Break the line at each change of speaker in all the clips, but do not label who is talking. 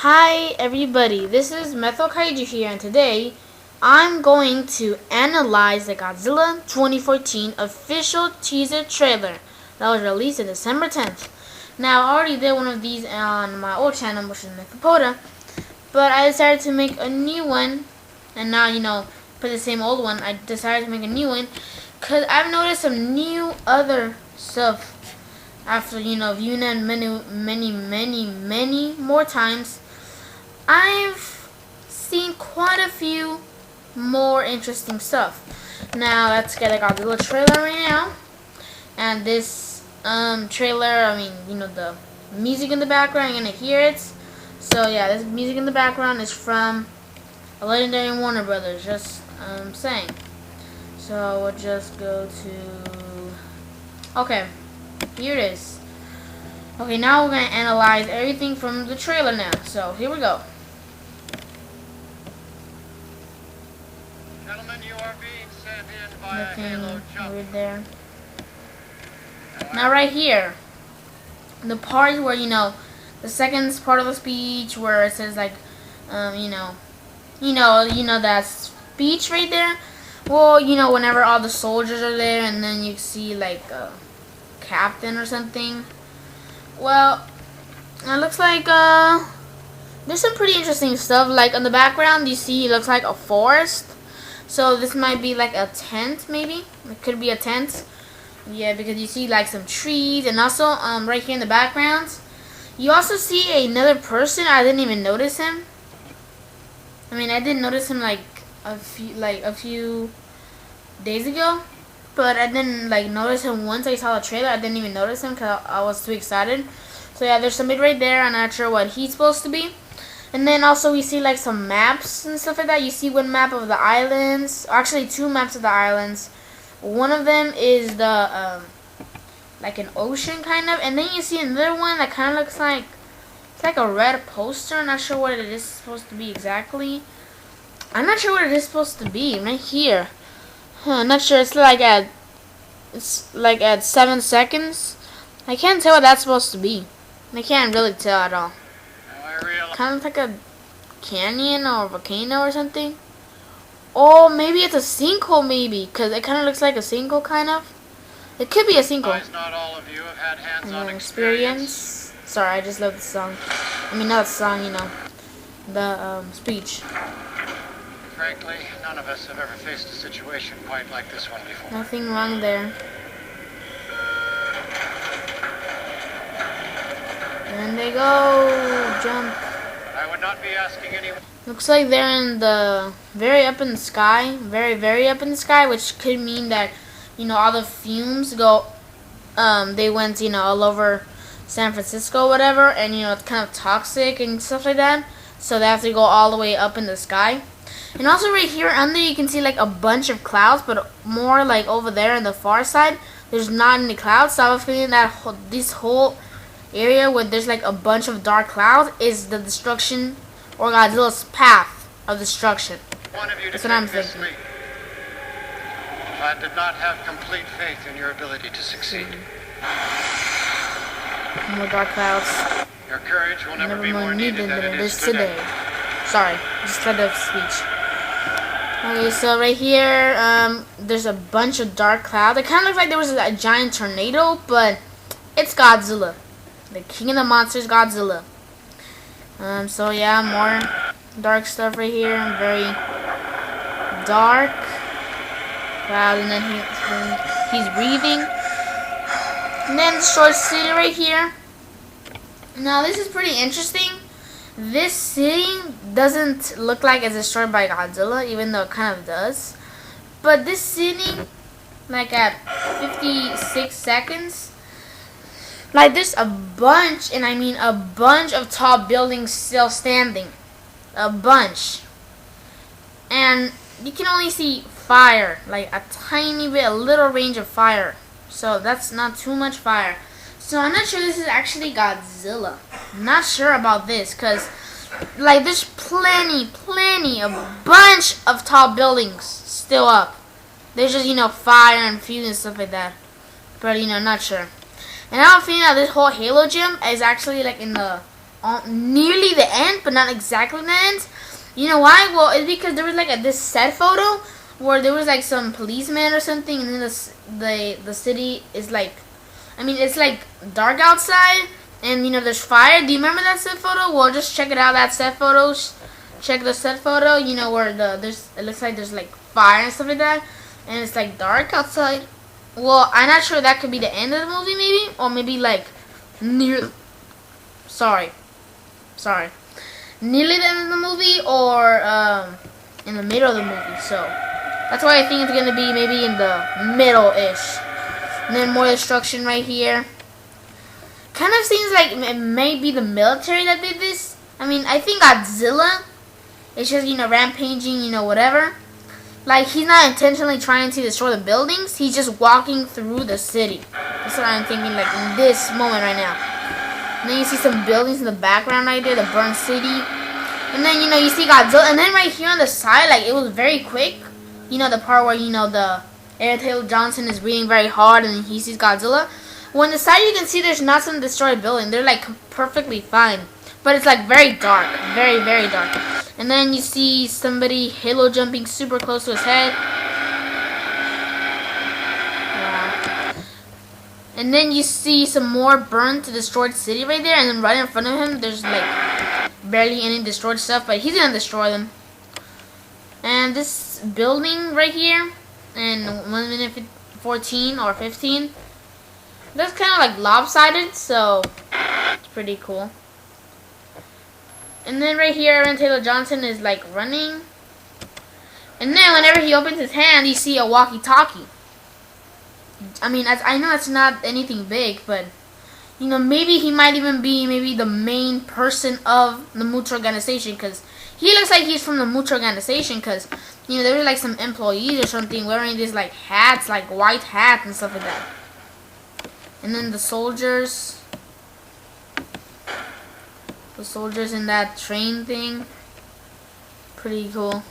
Hi everybody, this is Methyl Kaiju here, and today I'm going to analyze the Godzilla 2014 official teaser trailer that was released on December 10th. Now, I already did one of these on my old channel, which is Mythopoda, but I decided to make a new one, and now, put the same old one. I decided to make a new one because I've noticed some new other stuff after, viewing it many more times. I've seen quite a few more interesting stuff. Now let's get a Godzilla trailer right now. And this trailer, the music in the background, you're gonna hear it. So yeah, this music in the background is from a legendary Warner Brothers, just saying. So we'll just go to, okay, here it is. Okay, now we're gonna analyze everything from the trailer now. So here we go.
Gentlemen, you are being sent in by a Halo jump.
Right there. Now right here, the part where the second part of the speech where it says like, that speech right there. Well, whenever all the soldiers are there, and then you see like a captain or something. Well, it looks like there's some pretty interesting stuff. Like on the background, you see it looks like a forest. So this might be like a tent, maybe. It could be a tent. Yeah, because you see like some trees, and also right here in the background, you also see another person. I didn't even notice him. I didn't notice him like a few days ago, but I didn't notice him once I saw the trailer. I didn't even notice him because I was too excited. So yeah, there's somebody right there. I'm not sure what he's supposed to be. And then also we see like some maps and stuff like that. You see one map of the islands, actually two maps of the islands. One of them is the like an ocean kind of, and then you see another one that kind of looks like it's like a red poster. I'm not sure what it is supposed to be exactly. I'm not sure what it is supposed to be right here. I'm not sure. It's like at 7 seconds. I can't tell what that's supposed to be. I can't really tell at all. Kind of like a canyon or a volcano or something. Oh, maybe it's a sinkhole, maybe, because it kind of looks like a sinkhole, kind of. It could be a sinkhole.
Not all of you have had hands-on
experience. Sorry, I just love the song. Not the song, the speech.
Frankly, none of us have ever faced a situation quite like this one before.
Nothing wrong there. And they go, jump.
I would not be asking anyone.
Looks like they're in the very up in the sky, very up in the sky, which could mean that all the fumes go. They went all over San Francisco, or whatever, and it's kind of toxic and stuff like that. So they have to go all the way up in the sky. And also right here under, you can see like a bunch of clouds, but more like over there on the far side, there's not any clouds. So I have a feeling that this whole area where there's like a bunch of dark clouds is the destruction, or Godzilla's path of destruction. That's what I'm thinking.
I did not have complete faith in your ability to succeed.
More dark clouds.
Your courage will never be more needed than it is today.
Sorry, just said the speech. Okay, so right here, there's a bunch of dark clouds. It kind of looks like there was a giant tornado, but it's Godzilla. The king of the monsters, Godzilla. So yeah, more dark stuff right here. Very dark. Wow, and then he's breathing. And then short city right here. Now this is pretty interesting. This city doesn't look like it's destroyed by Godzilla, even though it kind of does. But this city, like at 56 seconds, like there's a bunch, and a bunch of tall buildings still standing. A bunch. And you can only see fire, like a tiny bit, a little range of fire. So that's not too much fire. So I'm not sure this is actually Godzilla. I'm not sure about this, because like there's plenty, a bunch of tall buildings still up. There's just, fire and fumes and stuff like that. But, not sure. And I have a feeling that this whole Halo gym is actually like in the nearly the end, but not exactly the end. You know why? Well, it's because there was like this set photo where there was like some policeman or something, and then the city is like, I mean, it's like dark outside, and you know there's fire. Do you remember that set photo? Well, just check it out. That set photo. Check the set photo. You know where it looks like there's like fire and stuff like that, and it's like dark outside. Well, I'm not sure that could be the end of the movie, maybe, or maybe like near. Sorry, nearly the end of the movie, or in the middle of the movie. So that's why I think it's gonna be maybe in the middle-ish. And then more destruction right here. Kind of seems like it may be the military that did this. I mean, I think Godzilla is just, you know, rampaging, you know, whatever. Like, he's not intentionally trying to destroy the buildings. He's just walking through the city. That's what I'm thinking, like, in this moment right now. And then you see some buildings in the background right there, the burnt city. And then, you know, you see Godzilla. And then right here on the side, like, it was very quick. You know, the part where, you know, the Aaron Taylor Johnson is breathing very hard and he sees Godzilla. When the side you can see there's not some destroyed building. They're like perfectly fine. But it's like very dark. Very, very dark. And then you see somebody halo jumping super close to his head. Yeah. And then you see some more burnt, destroyed city right there. And then right in front of him there's like barely any destroyed stuff. But he's gonna destroy them. And this building right here in 1 minute 14 or 15, that's kind of like lopsided, so it's pretty cool. And then right here, Aaron Taylor Johnson is like running, and then whenever he opens his hand, you see a walkie-talkie. I mean, I know it's not anything big, but you know, maybe he might even be maybe the main person of the Mucho organization, because he looks like he's from the Mucho organization, because you know, there were like some employees or something wearing these like hats, like white hats and stuff like that. And then the soldiers in that train thing, pretty cool.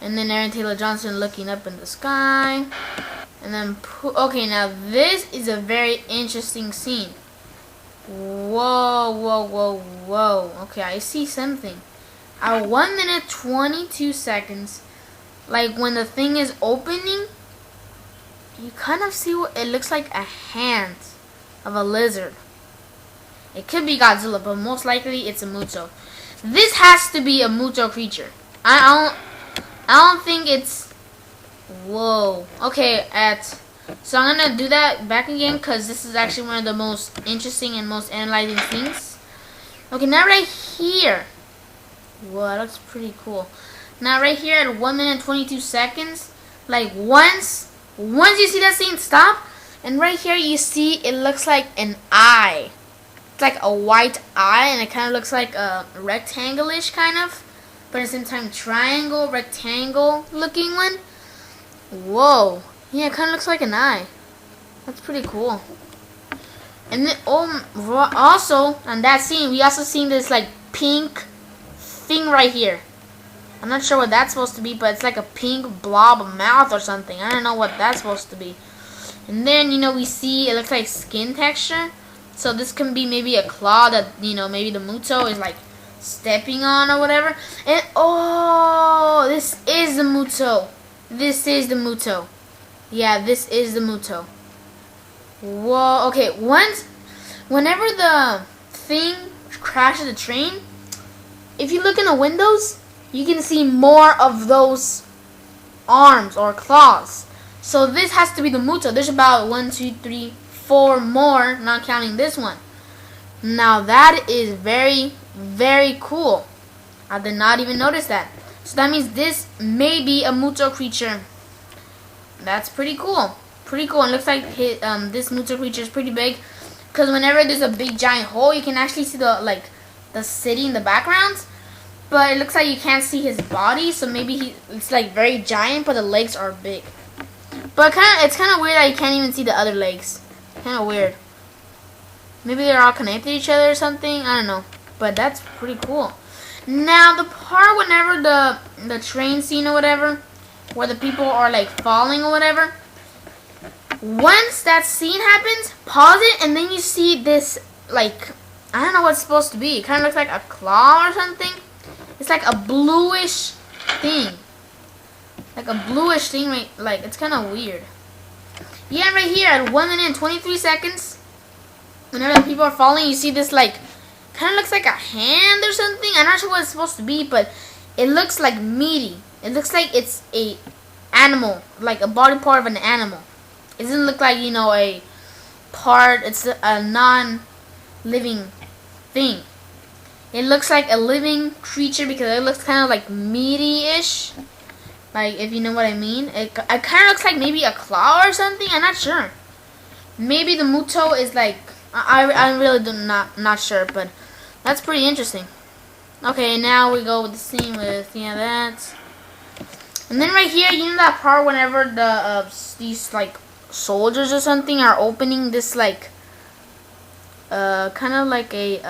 And then Aaron Taylor Johnson looking up in the sky. And then, okay, now this is a very interesting scene. Whoa, whoa, whoa, whoa. Okay, I see something. At 1 minute 22 seconds, like when the thing is opening, you kind of see what it looks like, a hand of a lizard. It could be Godzilla, but most likely it's a Muto. This has to be a Muto creature. I don't think it's. Whoa. Okay, so I'm gonna do that back again because this is actually one of the most interesting and most analyzing things. Okay, now right here. Whoa, that looks pretty cool. Now right here at 1 minute 22 seconds, like once you see that scene stop, and right here you see it looks like an eye. It's like a white eye, and it kind of looks like a rectangle-ish kind of, but at the same time triangle, rectangle looking one. Whoa. Yeah, it kind of looks like an eye. That's pretty cool. And then also on that scene, we also seen this like pink thing right here. I'm not sure what that's supposed to be, but it's like a pink blob of mouth or something. I don't know what that's supposed to be. And then, you know, we see it looks like skin texture. So this can be maybe a claw that, you know, maybe the Muto is like stepping on or whatever. And oh, this is the Muto. This is the Muto. Yeah, this is the Muto. Whoa. Okay, whenever the thing crashes the train, if you look in the windows, you can see more of those arms or claws. So this has to be the Muto. There's about 1, 2, 3, 4 more, not counting this one. Now that is very, very cool. I did not even notice that. So that means this may be a Muto creature. That's pretty cool. Pretty cool. It looks like this Muto creature is pretty big, because whenever there's a big giant hole, you can actually see the city in the background. But it looks like you can't see his body, so maybe it's like very giant, but the legs are big. But it's kind of weird that you can't even see the other legs. Kind of weird. Maybe they're all connected to each other or something. I don't know. But that's pretty cool. Now the part whenever the train scene or whatever, where the people are like falling or whatever, once that scene happens, pause it, and then you see this like I don't know what it's supposed to be. It kind of looks like a claw or something. It's like a bluish thing. Like a bluish thing, right? Like, it's kind of weird. Yeah, right here at 1 minute and 23 seconds. Whenever people are falling, you see this, like, kind of looks like a hand or something. I'm not sure what it's supposed to be, but it looks like meaty. It looks like it's a animal, like a body part of an animal. It doesn't look like, you know, a part, it's a non-living thing. It looks like a living creature because it looks kind of like meaty-ish. Like, if you know what I mean. It kind of looks like maybe a claw or something. I'm not sure. Maybe the Muto is like, I really not sure, but that's pretty interesting. Okay, now we go with the scene with, yeah, that. And then right here, you know that part whenever the these like soldiers or something are opening this like kind of like a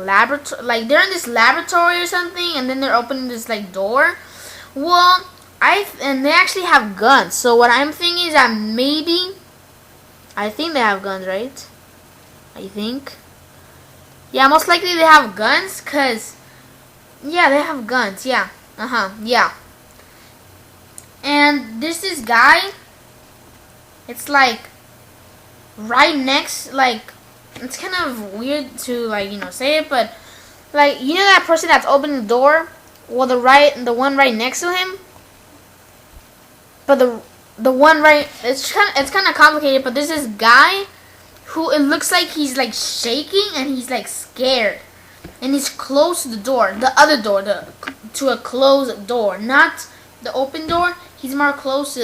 laboratory, like they're in this laboratory or something, and then they're opening this like door. Well, and they actually have guns. So what I'm thinking is that maybe, I think they have guns, right? I think. Yeah, most likely they have guns, cause yeah, they have guns. Yeah. Yeah. And there's this guy. It's like right next, like, it's kind of weird to, like, you know, say it, but like, you know that person that's opening the door? Well, the one right next to him. But the one right, it's kind of complicated, but there's this guy who it looks like he's like shaking and he's like scared. And he's close to the door, the other door, to a closed door, not the open door. He's more close to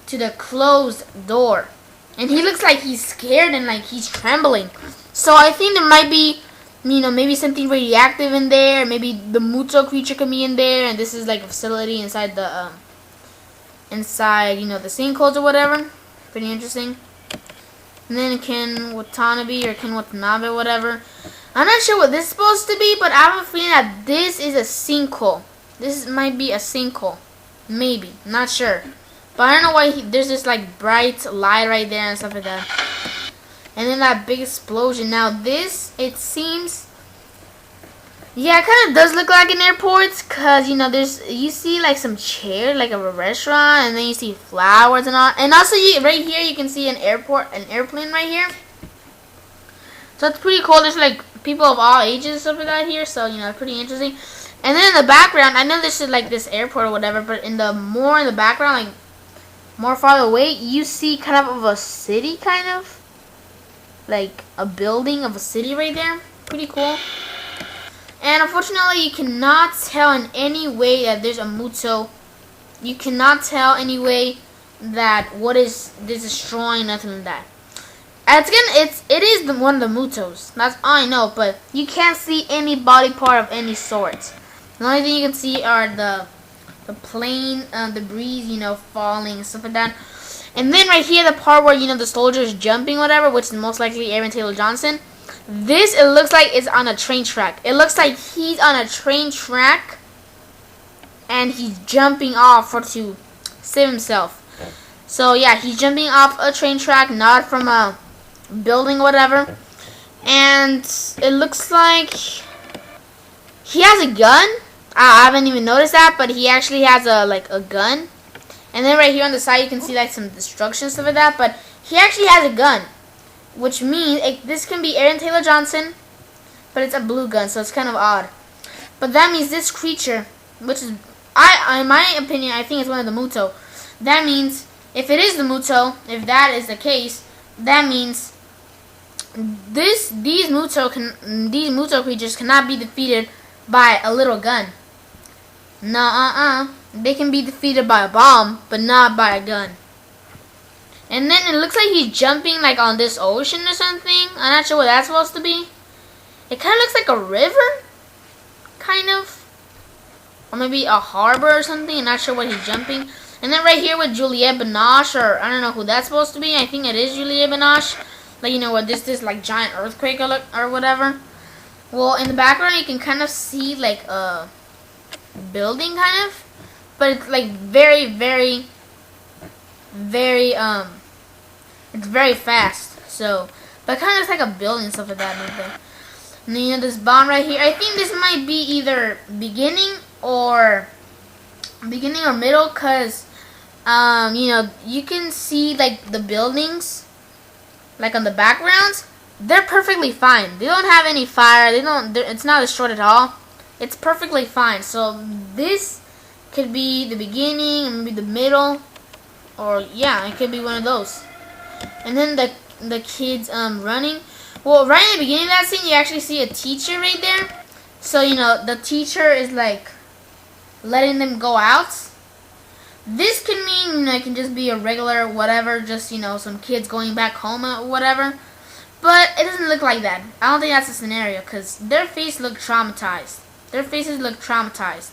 the closed door. And he looks like he's scared and like he's trembling. So I think there might be, you know, maybe something radioactive in there. Maybe the Muto creature could be in there. And this is like a facility inside the, you know, the sinkholes or whatever. Pretty interesting. And then Ken Watanabe or Ken Watanabe, whatever. I'm not sure what this is supposed to be, but I have a feeling that this is a sinkhole. This might be a sinkhole. Maybe. Not sure. But I don't know why there's this like bright light right there and stuff like that. And then that big explosion. Now this, it seems, yeah, it kind of does look like an airport, cause you know you see like some chairs, like a restaurant, and then you see flowers and all. And also right here you can see an airplane right here. So it's pretty cool. There's like people of all ages and stuff like that here, so you know, pretty interesting. And then in the background, I know this is like this airport or whatever, but in the background, like more farther away, you see kind of a city, kind of like a building of a city right there. Pretty cool. And unfortunately, you cannot tell in any way that there's a Muto. You cannot tell any way that what is this destroying, nothing like that. It is one of the Mutos. That's all I know, but you can't see any body part of any sort. The only thing you can see are the plane debris, you know, falling, stuff like that. And then right here, the part where, you know, the soldier is jumping, whatever, which is most likely Aaron Taylor Johnson. This, it looks like it's on a train track. It looks like he's on a train track and he's jumping off to save himself. So yeah, he's jumping off a train track, not from a building or whatever. And it looks like he has a gun. I haven't even noticed that, but he actually has a gun. And then right here on the side you can see like some destruction, stuff like that, but he actually has a gun. Which means this can be Aaron Taylor Johnson, but it's a blue gun, so it's kind of odd. But that means this creature, which is, in my opinion, I think it's one of the Muto. That means, if it is the Muto, if that is the case, that means these Muto creatures cannot be defeated by a little gun. No, they can be defeated by a bomb, but not by a gun. And then it looks like he's jumping like on this ocean or something. I'm not sure what that's supposed to be. It kind of looks like a river, kind of, or maybe a harbor or something. I'm not sure what he's jumping. And then right here with Juliette Binoche, or I don't know who that's supposed to be. I think it is Juliette Binoche. Like, you know what, this like giant earthquake or whatever. Well, in the background you can kind of see like a building, kind of, but it's like very, it's very fast. So, But it kind of looks like a building and stuff like that. And then you know this bomb right here. I think this might be either beginning or middle, cause you know, you can see like the buildings, like on the backgrounds. They're perfectly fine. They don't have any fire. It's not destroyed at all. It's perfectly fine. So this could be the beginning and maybe the middle, or yeah, it could be one of those. And then the kids running. Well, right in the beginning of that scene, you actually see a teacher right there. So you know the teacher is like letting them go out. This can mean, you know, it can just be a regular whatever, just you know some kids going back home or whatever. But it doesn't look like that. I don't think that's the scenario because their faces look traumatized. Their faces look traumatized.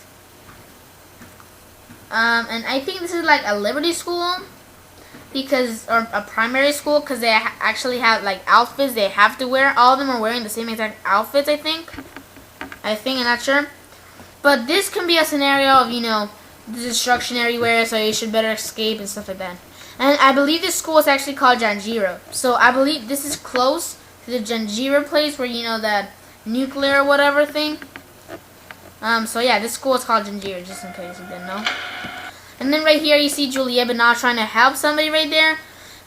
And I think this is like a Liberty School, because or a primary school, because they actually have like outfits they have to wear. All of them are wearing the same exact outfits. I think. I'm not sure. But this can be a scenario of, you know, the destruction everywhere, so you should better escape and stuff like that. And I believe this school is actually called Janjira. So I believe this is close to the Janjira place where, you know, that nuclear whatever thing. So yeah, this school is called Janjira, just in case you didn't know. And then right here you see Juliette Binoche trying to help somebody right there.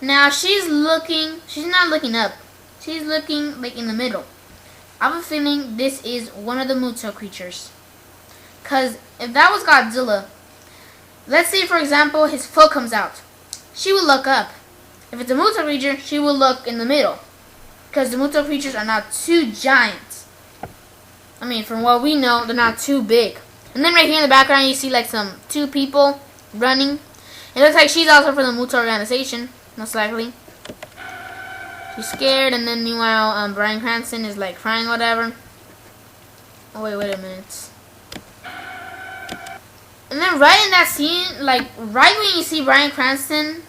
Now she's not looking up. She's looking like in the middle. I have a feeling this is one of the Muto creatures. Because if that was Godzilla, let's say for example his foot comes out. She will look up. If it's a Muto creature, she will look in the middle. Because the Muto creatures are not too giant. I mean, from what we know, they're not too big. And then right here in the background, you see like two people running. It looks like she's also from the Muto organization, most likely. She's scared, and then meanwhile, Bryan Cranston is like crying, whatever. Oh wait a minute. And then right in that scene, like right when you see Bryan Cranston,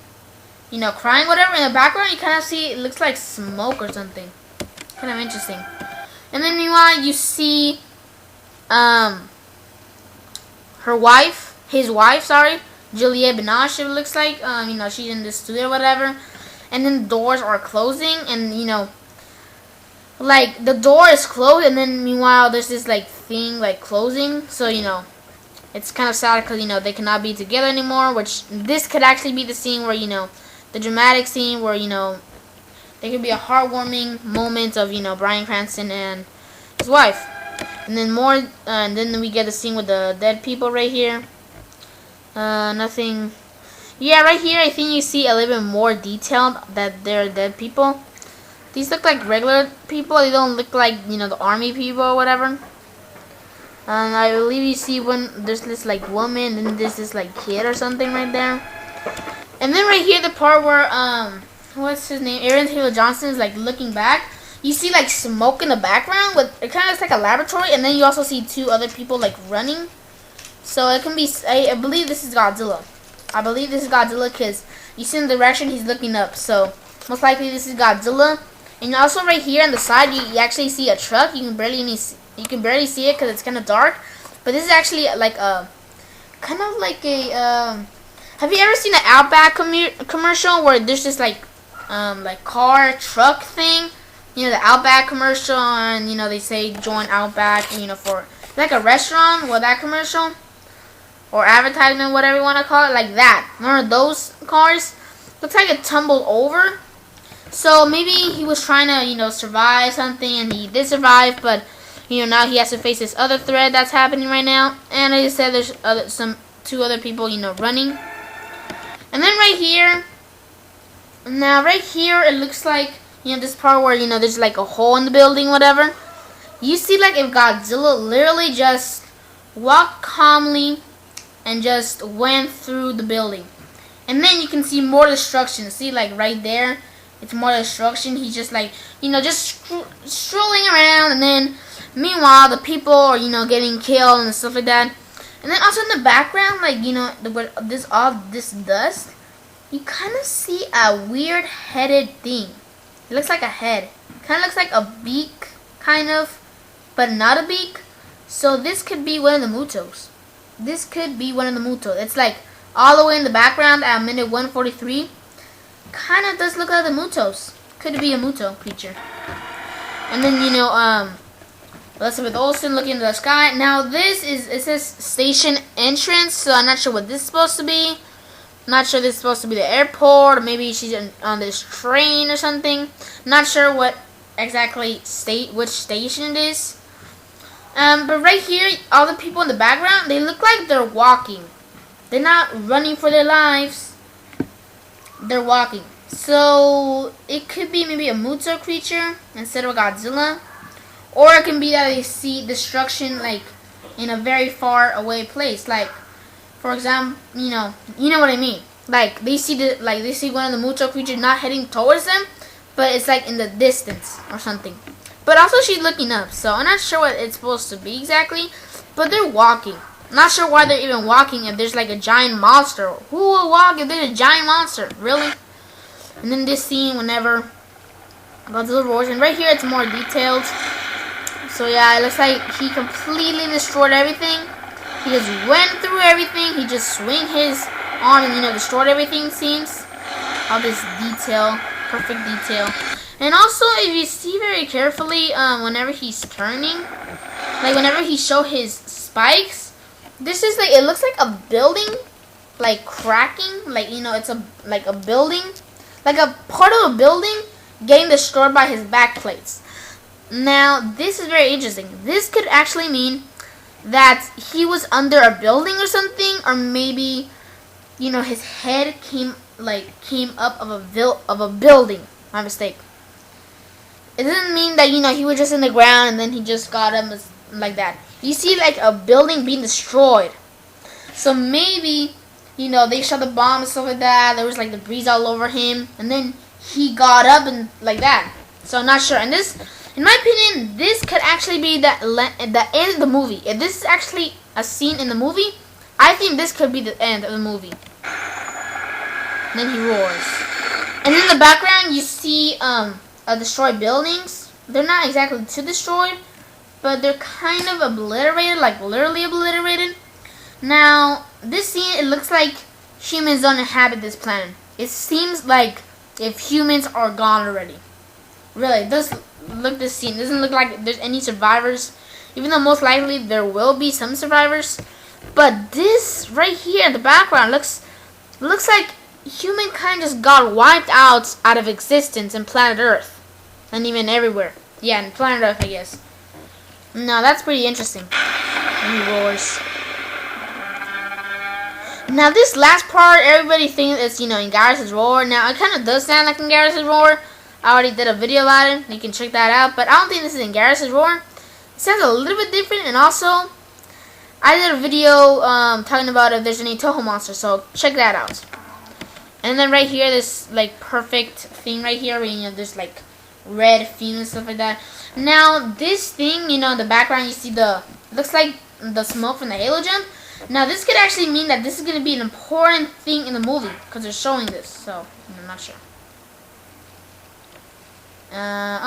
you know, crying, whatever, in the background, you kind of see, it looks like smoke or something. Kind of interesting. And then meanwhile, you see, his wife, Juliette Binoche, it looks like, you know, she's in the studio or whatever. And then the doors are closing, and, you know, like, the door is closed, and then meanwhile, there's this, like, thing, like, closing. So, you know, it's kind of sad because, you know, they cannot be together anymore, which this could actually be the scene where, you know, the dramatic scene where, you know, there could be a heartwarming moment of, you know, Bryan Cranston and his wife. And then and then we get the scene with the dead people right here. Nothing. Yeah, right here I think you see a little bit more detailed that they're dead people. These look like regular people. They don't look like, you know, the army people or whatever. And I believe you see there's this like woman and there's this like kid or something right there. And then right here the part where what's his name? Aaron Taylor Johnson is like looking back. You see like smoke in the background with it kind of looks like a laboratory, and then you also see two other people like running. So it can be I believe this is Godzilla. I believe this is Godzilla because you see in the direction he's looking up. So most likely this is Godzilla. And also right here on the side you actually see a truck. You can barely see it because it's kind of dark. But this is actually like a kind of like a have you ever seen an Outback commercial where there's this like car truck thing? You know, the Outback commercial, and you know they say join Outback, you know, for like a restaurant. Well, that commercial or advertisement, whatever you want to call it, like that. Remember those cars? Looks like it tumbled over. So maybe he was trying to, you know, survive something, and he did survive, but you know now he has to face this other threat that's happening right now. And like I said, there's two other people, you know, running. And then right here it looks like, you know, this part where, you know, there's like a hole in the building, whatever. You see like if Godzilla literally just walked calmly and just went through the building. And then you can see more destruction. See, like right there, it's more destruction. He's just like, you know, just strolling around, and then meanwhile the people are, you know, getting killed and stuff like that. And then also in the background, like, you know, all this dust, you kind of see a weird headed thing. It looks like a head. Kind of looks like a beak, kind of, but not a beak. So this could be one of the Mutos. This could be one of the Mutos. It's like all the way in the background at minute 143. Kind of does look like the Mutos. Could be a Muto creature. And then, Elizabeth Olsen looking into the sky. Now this is, it says station entrance, so I'm not sure what this is supposed to be. I'm not sure this is supposed to be the airport, or maybe she's on this train or something. Not sure what exactly which station it is. But right here, all the people in the background, they look like they're walking. They're not running for their lives. They're walking. So it could be maybe a Muto creature instead of Godzilla. Or it can be that they see destruction like in a very far away place. Like, for example, you know what I mean. Like they see one of the Muto creatures not heading towards them, but it's like in the distance or something. But also she's looking up, so I'm not sure what it's supposed to be exactly. But they're walking. I'm not sure why they're even walking if there's like a giant monster. Who will walk if there's a giant monster? Really? And then this scene whenever Godzilla roars, and right here it's more detailed. So yeah, it looks like he completely destroyed everything. He just went through everything. He just swing his arm and destroyed everything. Seems all this detail, perfect detail. And also, if you see very carefully, whenever he's turning, like whenever he show his spikes, this is like, it looks like a building, like cracking, like it's a building, like a part of a building getting destroyed by his back plates. Now, this is very interesting. This could actually mean that he was under a building or something, or maybe, his head came up of a building. My mistake. It doesn't mean that he was just in the ground and then he just got him like that. You see like a building being destroyed. So maybe they shot the bomb and stuff like that. There was like debris all over him, and then he got up and like that. So I'm not sure. And this, in my opinion, this could actually be the end of the movie. If this is actually a scene in the movie, I think this could be the end of the movie. And then he roars. And in the background, you see destroyed buildings. They're not exactly too destroyed, but they're kind of obliterated, like literally obliterated. Now, this scene, it looks like humans don't inhabit this planet. It seems like if humans are gone already. Really, it does look this scene. It doesn't look like there's any survivors, even though most likely there will be some survivors. But this right here in the background looks like humankind just got wiped out of existence in planet Earth. And even everywhere. Yeah, in planet Earth, I guess. Now, that's pretty interesting. And he roars. Now, this last part, everybody thinks it's, in Garrus' roar. Now, it kind of does sound like in Garrus' roar. I already did a video about it. You can check that out. But I don't think this is in Garrus' roar. It sounds a little bit different. And also, I did a video talking about if there's any Toho monsters. So, check that out. And then right here, this, like, perfect thing right here. Where, there's, like, red feet and stuff like that. Now, this thing, in the background, you see looks like the smoke from the Halo jump. Now, this could actually mean that this is going to be an important thing in the movie, because they're showing this, so I'm not sure.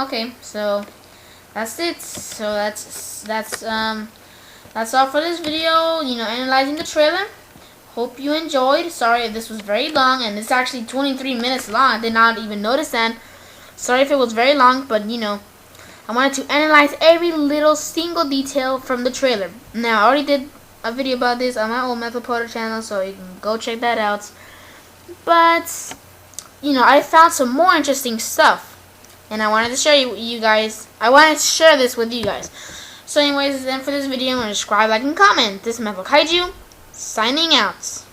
Okay, so that's it. So that's all for this video. Analyzing the trailer. Hope you enjoyed. Sorry if this was very long, and it's actually 23 minutes long. I did not even notice that. Sorry if it was very long, but I wanted to analyze every little single detail from the trailer. Now, I already did a video about this on my old Metal Porter channel, so you can go check that out. But, I found some more interesting stuff, and I wanted to show you guys. I wanted to share this with you guys. So anyways, that's it for this video. Subscribe, like, and comment. This is Metal Kaiju, signing out.